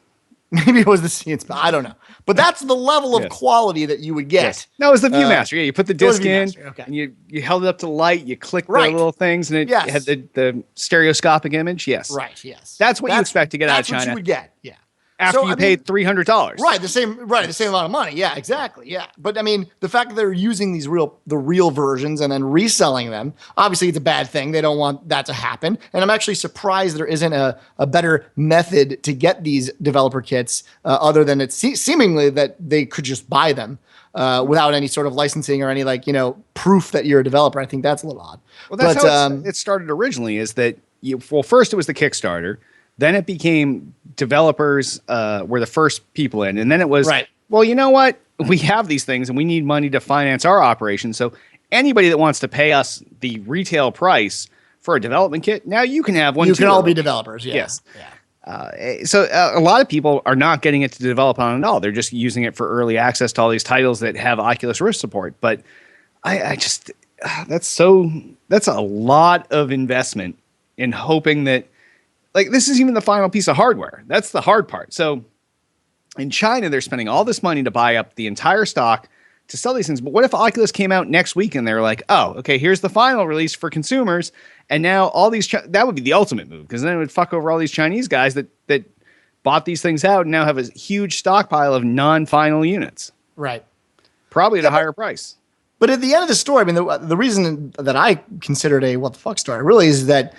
Speaker 4: Maybe it was the See and Spell. I don't know. But that's the level of quality that you would get.
Speaker 3: Yes. No, it was the Viewmaster. You put the disc in,
Speaker 4: okay.
Speaker 3: and you held it up to the light, you clicked the little things, and it had the stereoscopic image. Yes.
Speaker 4: Right, yes.
Speaker 3: That's what you expect to get out of China.
Speaker 4: That's what you would get, yeah.
Speaker 3: After you paid $300.
Speaker 4: Right, the same amount of money. Yeah, exactly. Yeah. But the fact that they're using the real versions and then reselling them, obviously it's a bad thing. They don't want that to happen. And I'm actually surprised there isn't a better method to get these developer kits other than it's seemingly that they could just buy them without any sort of licensing or any proof that you're a developer. I think that's a little odd.
Speaker 3: Well, that's how it started originally is that first it was the Kickstarter. Then it became developers were the first people in. And then it was, well, you know what? We have these things and we need money to finance our operation. So anybody that wants to pay us the retail price for a development kit, now you can have one.
Speaker 4: You can all be developers. Yeah.
Speaker 3: Yes. Yeah. So a lot of people are not getting it to develop on it at all. They're just using it for early access to all these titles that have Oculus Rift support. But I just, that's a lot of investment in hoping that, this is even the final piece of hardware. That's the hard part. So in China, they're spending all this money to buy up the entire stock to sell these things. But what if Oculus came out next week and they're like, oh, okay, here's the final release for consumers. And now all these, that would be the ultimate move because then it would fuck over all these Chinese guys that bought these things out and now have a huge stockpile of non-final units.
Speaker 4: Right.
Speaker 3: Probably at a higher price.
Speaker 4: But at the end of the story, the reason that I consider it a what the fuck story really is that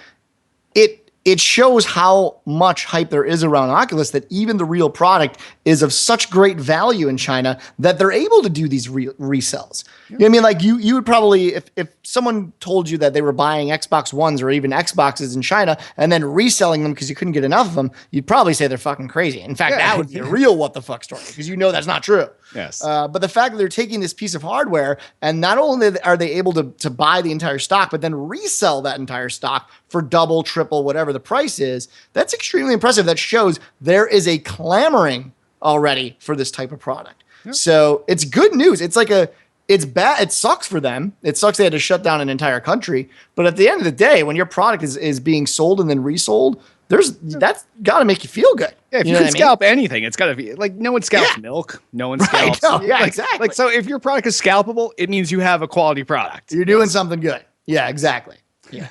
Speaker 4: it shows how much hype there is around Oculus that even the real product is of such great value in China that they're able to do these resells. You know what I mean? You would probably, if someone told you that they were buying Xbox Ones or even Xboxes in China and then reselling them because you couldn't get enough of them, you'd probably say they're fucking crazy. In fact, that would be a real what the fuck story because that's not true.
Speaker 3: Yes.
Speaker 4: But the fact that they're taking this piece of hardware and not only are they able to buy the entire stock, but then resell that entire stock for double, triple, whatever the price is, that's extremely impressive. That shows there is a clamoring already for this type of product. Yep. So it's good news. It's bad. It sucks for them. It sucks they had to shut down an entire country. But at the end of the day, when your product is being sold and then resold, that's got to make you feel good.
Speaker 3: Yeah, if you can scalp anything, it's got to be no one scalps milk. No one scalps.
Speaker 4: Exactly.
Speaker 3: So if your product is scalpable, it means you have a quality product.
Speaker 4: You're doing something good. Yeah, exactly. Yeah.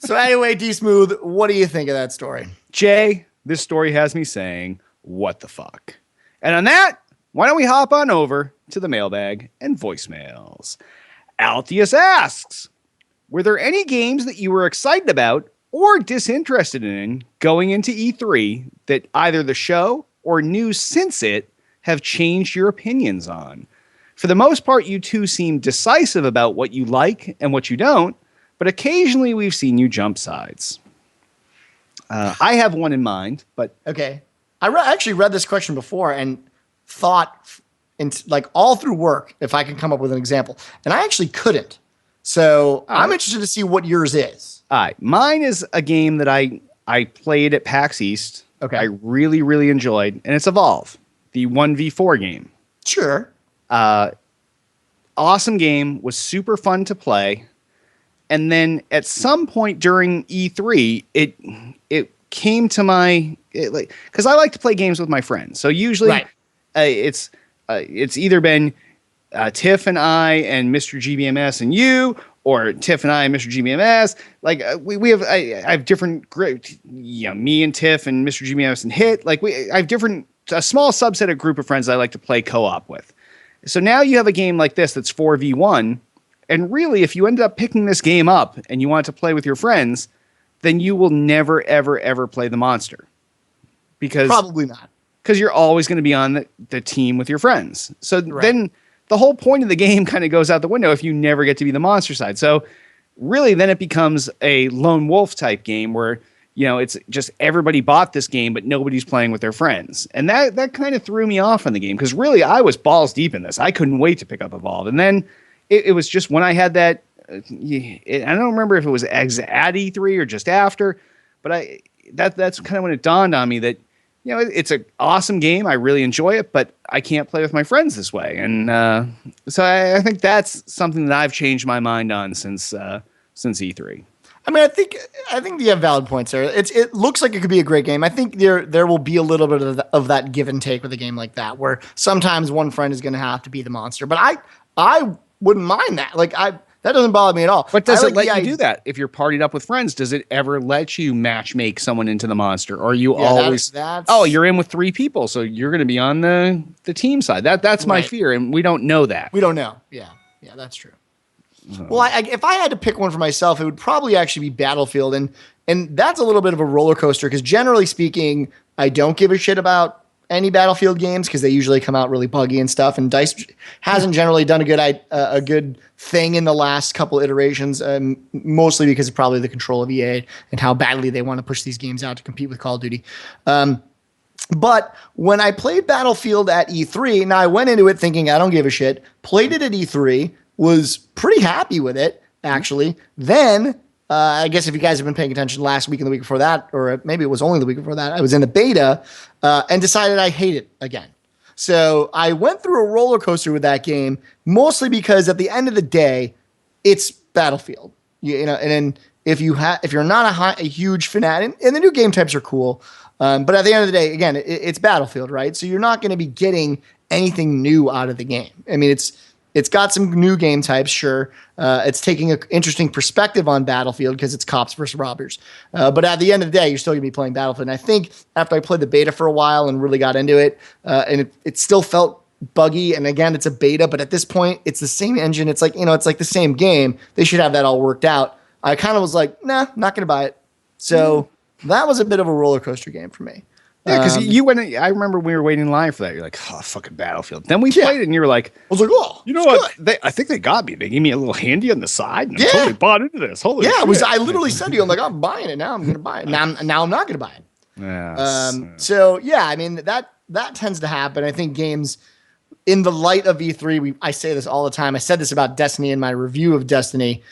Speaker 4: So anyway, D Smooth, what do you think of that story?
Speaker 3: Jay, this story has me saying, what the fuck? And on that, why don't we hop on over to the mailbag and voicemails? Altius asks, were there any games that you were excited about or disinterested in going into E3 that either the show or news since it have changed your opinions on? For the most part, you two seem decisive about what you like and what you don't, but occasionally we've seen you jump sides. I have one in mind, but...
Speaker 4: Okay. I actually read this question before and thought, like all through work, if I can come up with an example. And I actually couldn't. So I'm interested to see what yours is.
Speaker 3: All right. Mine is a game that I played at PAX East.
Speaker 4: Okay.
Speaker 3: I really, really enjoyed, and it's Evolve, the 1v4 game.
Speaker 4: Sure.
Speaker 3: Awesome game, was super fun to play. And then at some point during E3, it came to because I like to play games with my friends. So usually it's either been Tiff and I and Mr. GBMS and you, or Tiff and I and Mr. GBMS. Like we have, I have different groups. Me and Tiff and Mr. GBMS and Hit. Like I have a small subset of group of friends that I like to play co-op with. So now you have a game like this that's 4v1. And really, if you ended up picking this game up and you want to play with your friends, then you will never, ever, ever play the monster.
Speaker 4: Probably not.
Speaker 3: Because you're always going to be on the team with your friends. So then the whole point of the game kind of goes out the window if you never get to be the monster side. So really, then it becomes a lone wolf type game where, it's just everybody bought this game, but nobody's playing with their friends. And that kind of threw me off on the game because really I was balls deep in this. I couldn't wait to pick up Evolve. And then it was just when I had that, I don't remember if it was at E3 or just after, but that's kind of when it dawned on me that, it's an awesome game. I really enjoy it, but I can't play with my friends this way. And so I think that's something that I've changed my mind on since E3.
Speaker 4: I mean, I think you have valid points there. It looks like it could be a great game. I think there will be a little bit of that give and take with a game like that, where sometimes one friend is going to have to be the monster. But I wouldn't mind that. Like that doesn't bother me at all.
Speaker 3: But does it let you do that? If you're partied up with friends, does it ever let you match make someone into the monster? Or are you always you're in with 3 people, so you're going to be on the team side. That's my fear, and we don't know that.
Speaker 4: We don't know. Yeah, that's true. Well, if I had to pick one for myself, it would probably actually be Battlefield, and that's a little bit of a roller coaster because generally speaking, I don't give a shit about any Battlefield games because they usually come out really buggy and stuff. And DICE hasn't generally done a good thing in the last couple iterations, mostly because of probably the control of EA and how badly they want to push these games out to compete with Call of Duty. But when I played Battlefield at E3, now I went into it thinking I don't give a shit, played it at E3, was pretty happy with it, actually. Then, I guess if you guys have been paying attention last week and the week before that, or maybe it was only the week before that, I was in the beta and decided I hate it again. So I went through a roller coaster with that game, mostly because at the end of the day, it's Battlefield. And then if you're not a huge fanatic, and the new game types are cool, but at the end of the day, again, it's Battlefield, right? So you're not going to be getting anything new out of the game. I mean, it's got some new game types, sure. It's taking an interesting perspective on Battlefield because it's cops versus robbers. But at the end of the day, you're still going to be playing Battlefield. And I think after I played the beta for a while and really got into it, and it still felt buggy. And again, it's a beta, but at this point, it's the same engine. It's like, it's like the same game. They should have that all worked out. I kind of was like, nah, not going to buy it. So that was a bit of a roller coaster game for me.
Speaker 3: Yeah, because you went. I remember we were waiting in line for that. You're like, oh, fucking Battlefield. Then we played it, and you were like,
Speaker 4: I was like, oh,
Speaker 3: you know what? I think they got me. They gave me a little handy on the side, and I totally bought into this. Holy shit.
Speaker 4: I literally said to you, I'm like, I'm buying it now. I'm going to buy it. Now I'm not going to buy it.
Speaker 3: Yeah.
Speaker 4: So yeah, I mean that tends to happen. I think games in the light of E3. I say this all the time. I said this about Destiny in my review of Destiny.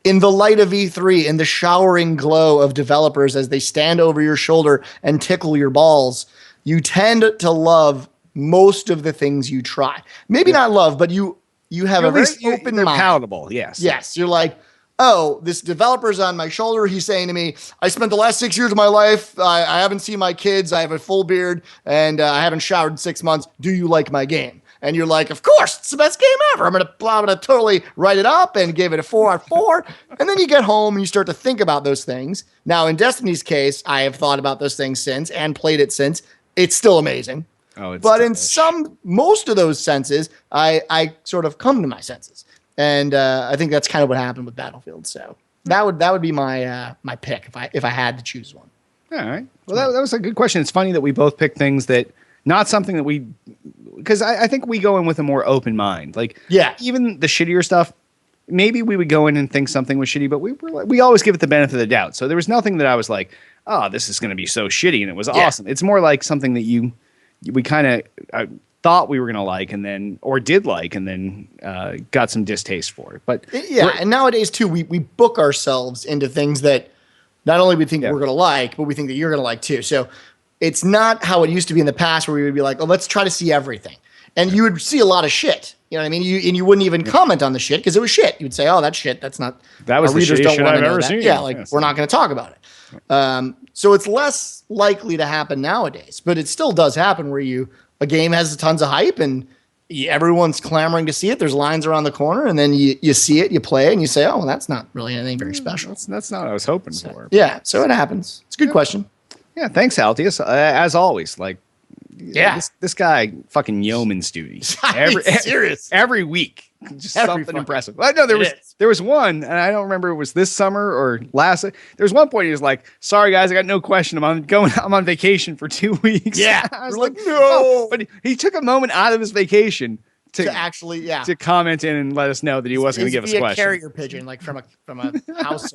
Speaker 4: In the light of E3, in the showering glow of developers as they stand over your shoulder and tickle your balls, you tend to love most of the things you try. Maybe not love, but you have a very open mind.
Speaker 3: Palatable, yes.
Speaker 4: Yes, you're like, oh, this developer's on my shoulder. He's saying to me, I spent the last 6 years of my life. I haven't seen my kids. I have a full beard, and I haven't showered in 6 months. Do you like my game? and you're like, of course, it's the best game ever. I'm gonna totally write it up and give it a 4 out of 4. And then you get home and you start to think about those things. Now, in Destiny's case, I have thought about those things since and played it since. It's still amazing.
Speaker 3: Oh, it's
Speaker 4: but in
Speaker 3: delish.
Speaker 4: most of those senses, I sort of come to my senses, and I think that's kind of what happened with Battlefield. So that would be my my pick if I had to choose one.
Speaker 3: All right. Well, that was a good question. It's funny that we both picked things that not something that we, because I think we go in with a more open mind. Like,
Speaker 4: Yeah.
Speaker 3: even the shittier stuff, maybe we would go in and think something was shitty, but we always give it the benefit of the doubt. So there was nothing that I was like, oh, this is going to be so shitty, and it was awesome. It's more like something that we kind of thought we were going to like, and then, or did like, and then got some distaste for it. But
Speaker 4: Yeah, and nowadays too, we book ourselves into things that not only we think we're going to like, but we think that you're going to like too. So it's not how it used to be in the past, where we would be like, oh, let's try to see everything. And you would see a lot of shit. You know what I mean? You wouldn't even comment on the shit because it was shit. You would say, oh, that's shit. That's not.
Speaker 3: That was
Speaker 4: our
Speaker 3: the
Speaker 4: readers
Speaker 3: shittiest
Speaker 4: don't
Speaker 3: shit
Speaker 4: wanna
Speaker 3: I've
Speaker 4: know
Speaker 3: ever
Speaker 4: that.
Speaker 3: seen.
Speaker 4: Yeah, like
Speaker 3: Yes.
Speaker 4: we're not going to talk about it. So it's less likely to happen nowadays, but it still does happen where a game has tons of hype and everyone's clamoring to see it. There's lines around the corner, and then you see it, you play it, and you say, oh, well, that's not really anything very special.
Speaker 3: That's not what I was hoping for.
Speaker 4: Yeah, so it happens. It's a good question.
Speaker 3: Yeah, thanks, Altius. As always, like,
Speaker 4: Yeah.
Speaker 3: this guy fucking yeomans duty
Speaker 4: Serious.
Speaker 3: every week. Just
Speaker 4: Every
Speaker 3: something
Speaker 4: fucking-
Speaker 3: impressive. I know there was one, and I don't remember if it was this summer or last. There was one point he was like, "Sorry guys, I got no question. I'm on vacation for 2 weeks."
Speaker 4: Yeah.
Speaker 3: I was
Speaker 4: We're
Speaker 3: like,
Speaker 4: like, no.
Speaker 3: "Oh." But he took a moment out of his vacation
Speaker 4: To actually, yeah.
Speaker 3: to comment in and let us know that he wasn't going to give us a
Speaker 4: Via
Speaker 3: question.
Speaker 4: carrier pigeon, like from a house.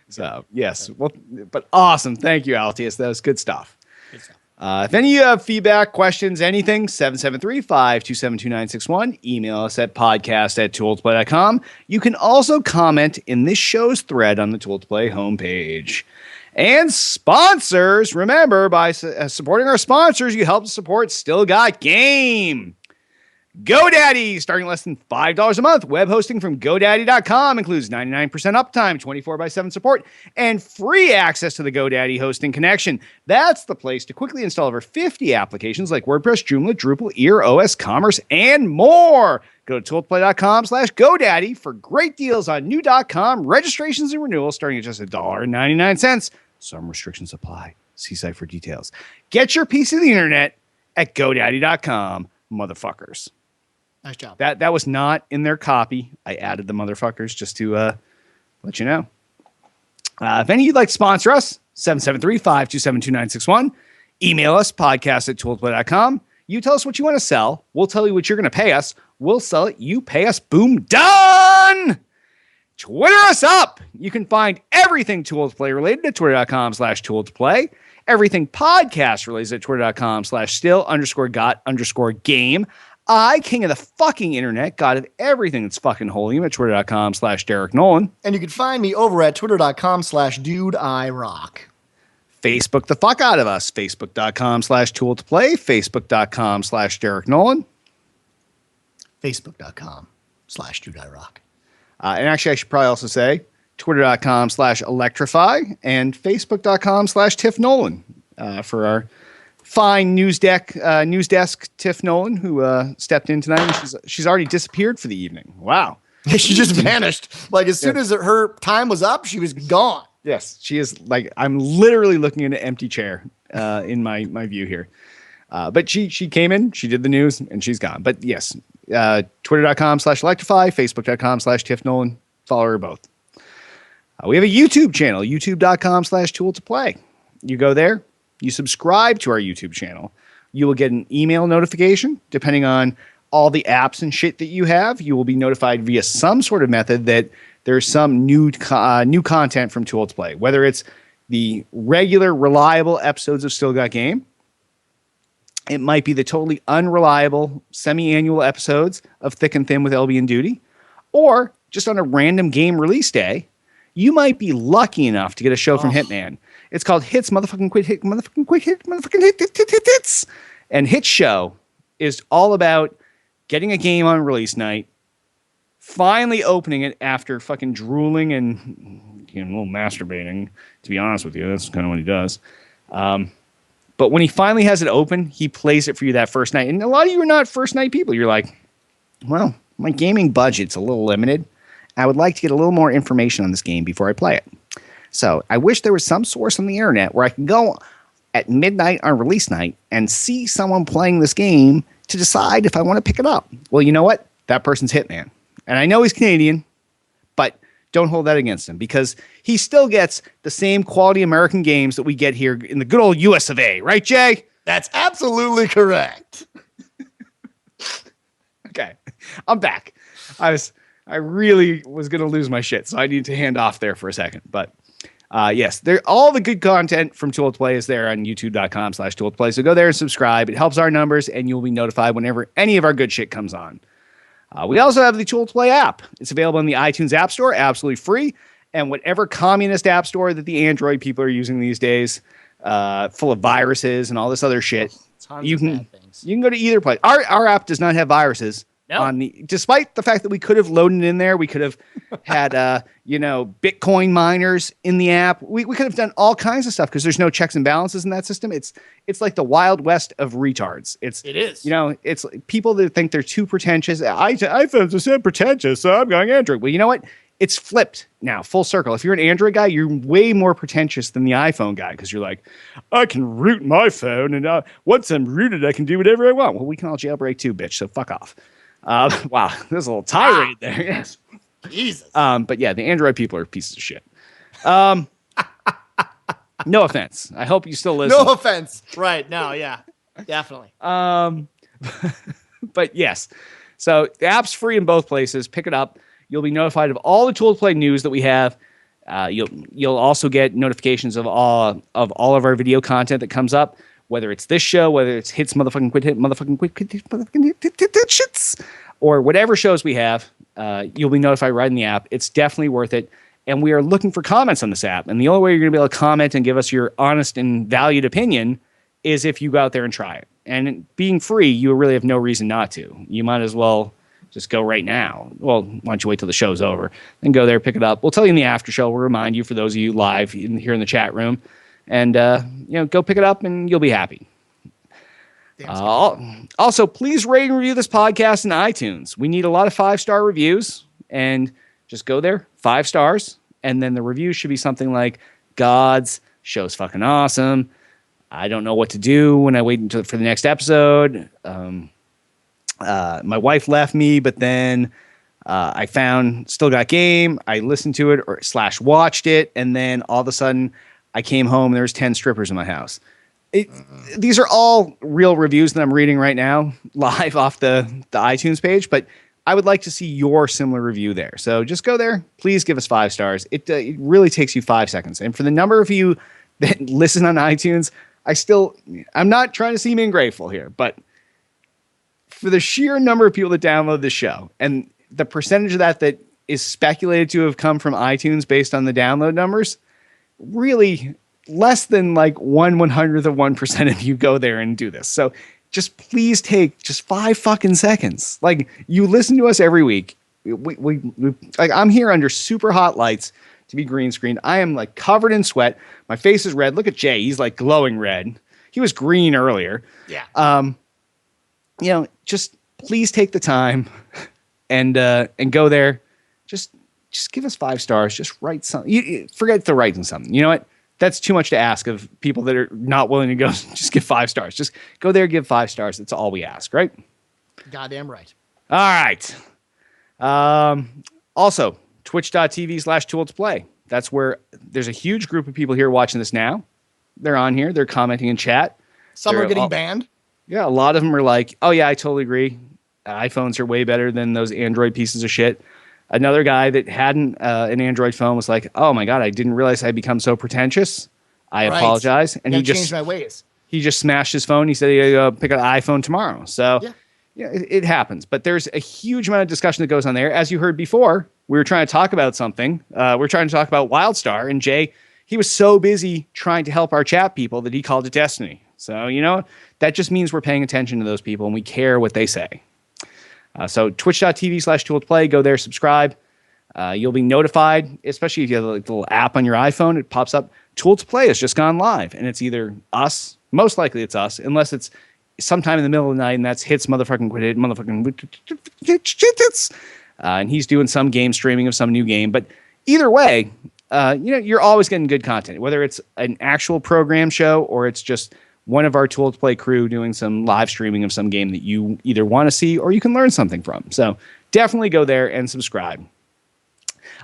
Speaker 3: So yes, well, but awesome. Thank you, Altius. That was good stuff.
Speaker 4: Good stuff.
Speaker 3: If any of you have feedback, questions, anything, 773-527-2961. Email us at podcast@tooledtoplay.com. You can also comment in this show's thread on the Tool to Play homepage. And sponsors, remember, by supporting our sponsors, you help support Still Got Game. GoDaddy, starting less than $5 a month. Web hosting from GoDaddy.com includes 99% uptime, 24/7 support, and free access to the GoDaddy hosting connection. That's the place to quickly install over 50 applications like WordPress, Joomla, Drupal, Ear, OS, Commerce, and more. Go to tooledtoplay.com/GoDaddy for great deals on new .com registrations and renewals starting at just $1.99. Some restrictions apply. See site for details. Get your piece of the internet at GoDaddy.com, motherfuckers.
Speaker 4: Nice job.
Speaker 3: That was not in their copy. I added the motherfuckers just to let you know. If any of you'd like to sponsor us, 773-527-2961. Email us, podcast@tooledtoplay.com. You tell us what you want to sell. We'll tell you what you're going to pay us. We'll sell it. You pay us. Boom. Done. Twitter us up. You can find everything Tool to Play related at twitter.com/Tool to Play. Everything podcast related at twitter.com/still_got_game. King of the fucking internet, god of everything that's fucking holy, at twitter.com/Derek Nolan.
Speaker 4: And you can find me over at twitter.com/DudeIRock.
Speaker 3: Facebook the fuck out of us. Facebook.com/Tool to Play. Facebook.com/Derek Nolan.
Speaker 4: Facebook.com/DudeIRock.
Speaker 3: And actually, I should probably also say Twitter.com/Electrify and Facebook.com/Tiff Nolan for our fine news desk Tiff Nolan, who stepped in tonight. And she's already disappeared for the evening. Wow.
Speaker 4: She just vanished. Like as soon as her time was up, she was gone.
Speaker 3: Yes, she is. Like, I'm literally looking at an empty chair in my view here. But she came in, she did the news, and she's gone. But yes, Twitter.com/Electrify, Facebook.com/Tiff Nolan. Follow her both. We have a YouTube channel, YouTube.com/Tool to Play. You go there, you subscribe to our YouTube channel. You will get an email notification. Depending on all the apps and shit that you have, you will be notified via some sort of method that there's some new content from Tool to Play. Whether it's the regular, reliable episodes of Still Got Game, it might be the totally unreliable semi-annual episodes of Thick and Thin with LB and Duty, or just on a random game release day, you might be lucky enough to get a show from Hitman. It's called Hits, Motherfucking Quit Hit, Motherfucking Quit Hit, Motherfucking Hits. And Hit Show is all about getting a game on release night, finally opening it after fucking drooling and a little masturbating. To be honest with you, that's kind of what he does. But when he finally has it open, he plays it for you that first night. And a lot of you are not first night people. You're like, well, my gaming budget's a little limited. I would like to get a little more information on this game before I play it. So I wish there was some source on the internet where I can go at midnight on release night and see someone playing this game to decide if I want to pick it up. Well, you know what? That person's Hitman. And I know he's Canadian, but don't hold that against him because he still gets the same quality American games that we get here in the good old US of A. Right, Jay?
Speaker 4: That's absolutely correct.
Speaker 3: Okay. I'm back. I really was going to lose my shit, so I need to hand off there for a second. But yes, all the good content from Too Old to Play is there on youtube.com/Too Old to Play. So go there and subscribe. It helps our numbers, and you'll be notified whenever any of our good shit comes on. We also have the Too Old to Play app. It's available in the iTunes App Store, absolutely free. And whatever communist app store that the Android people are using these days, full of viruses and all this other shit, you can go to either place. Our app does not have viruses. No. Despite the fact that we could have loaded in there, we could have had Bitcoin miners in the app. We could have done all kinds of stuff because there's no checks and balances in that system. It's like the Wild West of retards. It is. It's people that think they're too pretentious. iPhones are so pretentious, so I'm going Android. Well, you know what? It's flipped now, full circle. If you're an Android guy, you're way more pretentious than the iPhone guy because you're like, I can root my phone, and once I'm rooted, I can do whatever I want. Well, we can all jailbreak too, bitch. So fuck off. Wow, there's a little tirade there. Yes.
Speaker 4: Jesus.
Speaker 3: But yeah, the Android people are pieces of shit. No offense. I hope you still listen.
Speaker 4: No offense. Right. No, yeah. Definitely.
Speaker 3: But yes. So the app's free in both places. Pick it up. You'll be notified of all the Tool to Play news that we have. You'll also get notifications of all of our video content that comes up. Whether it's this show, whether it's hits motherfucking quit hit motherfucking quit shits, or whatever shows we have, you'll be notified right in the app. It's definitely worth it. And we are looking for comments on this app. And the only way you're going to be able to comment and give us your honest and valued opinion is if you go out there and try it. And being free, you really have no reason not to. You might as well just go right now. Well, why don't you wait till the show's over? Then go there, pick it up. We'll tell you in the after show. We'll remind you for those of you live here in the chat room. And, go pick it up and you'll be happy. Also, please rate and review this podcast in iTunes. We need a lot of 5-star reviews. And just go there, 5 stars. And then the review should be something like, God's show's fucking awesome. I don't know what to do when I wait for the next episode. My wife left me, but then I found Still Got Game. I listened to it / watched it. And then all of a sudden, I came home, there was 10 strippers in my house. These are all real reviews that I'm reading right now, live off the iTunes page, but I would like to see your similar review there. So just go there. Please give us 5 stars. It really takes you 5 seconds. And for the number of you that listen on iTunes, I'm not trying to seem ingrateful here, but for the sheer number of people that download this show and the percentage of that is speculated to have come from iTunes based on the download numbers, really less than like 1/100th of 1% of you go there and do this. So just please take just 5 fucking seconds. Like, you listen to us every week. We like, I'm here under super hot lights to be green screened. I am like covered in sweat. My face is red. Look at Jay. He's like glowing red. He was green earlier.
Speaker 4: Yeah.
Speaker 3: Just please take the time and go there. Just give us 5 stars. Just write something. Forget the writing something. You know what? That's too much to ask of people that are not willing to go. Just give 5 stars. Just go there, give 5 stars. That's all we ask, right?
Speaker 4: Goddamn right.
Speaker 3: All right. Also, twitch.tv/Too Old to Play. That's where there's a huge group of people here watching this now. They're on here. They're commenting in chat.
Speaker 4: Some are getting banned.
Speaker 3: Yeah, a lot of them are like, oh, yeah, I totally agree. iPhones are way better than those Android pieces of shit. Another guy that hadn't an Android phone was like, oh, my God, I didn't realize I'd become so pretentious. I apologize. And he just
Speaker 4: changed my ways.
Speaker 3: He just smashed his phone. He said he'd go pick up an iPhone tomorrow. So yeah, it happens. But there's a huge amount of discussion that goes on there. As you heard before, we were trying to talk about something. We're trying to talk about WildStar. And Jay, he was so busy trying to help our chat people that he called it Destiny. So, that just means we're paying attention to those people and we care what they say. So twitch.tv/Too Old to Play. Go there, subscribe. You'll be notified, especially if you have the little app on your iPhone. It pops up. Too Old to Play has just gone live. And it's either us Most likely it's us, unless it's sometime in the middle of the night and that's hits motherfucking quit it, motherfucking and he's doing some game streaming of some new game. But either way, you're always getting good content, whether it's an actual program show or it's just one of our Tool to Play crew doing some live streaming of some game that you either want to see or you can learn something from. So definitely go there and subscribe.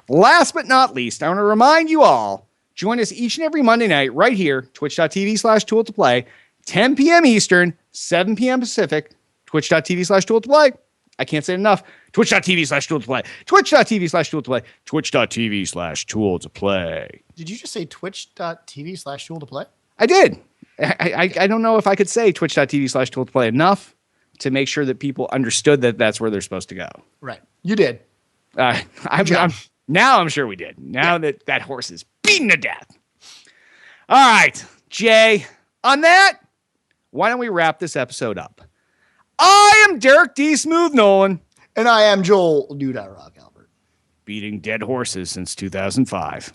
Speaker 3: Last but not least, I want to remind you all, join us each and every Monday night right here, twitch.tv/Tool to Play, 10 p.m. Eastern, 7 p.m. Pacific, twitch.tv/Tool to Play. I can't say it enough. Twitch.tv/Tool to Play. Twitch.tv/Tool to Play. Twitch.tv/Tool to Play.
Speaker 4: Did you just say twitch.tv/Tool to Play?
Speaker 3: I did. I don't know if I could say twitch.tv/Tool to Play enough to make sure that people understood that that's where they're supposed to go.
Speaker 4: Right. You did.
Speaker 3: Now I'm sure we did. Now that horse is beaten to death. All right, Jay, on that, why don't we wrap this episode up? I am Derek D. Smooth Nolan.
Speaker 4: And I am Joel Dude I Rock Albert.
Speaker 3: Beating dead horses since 2005.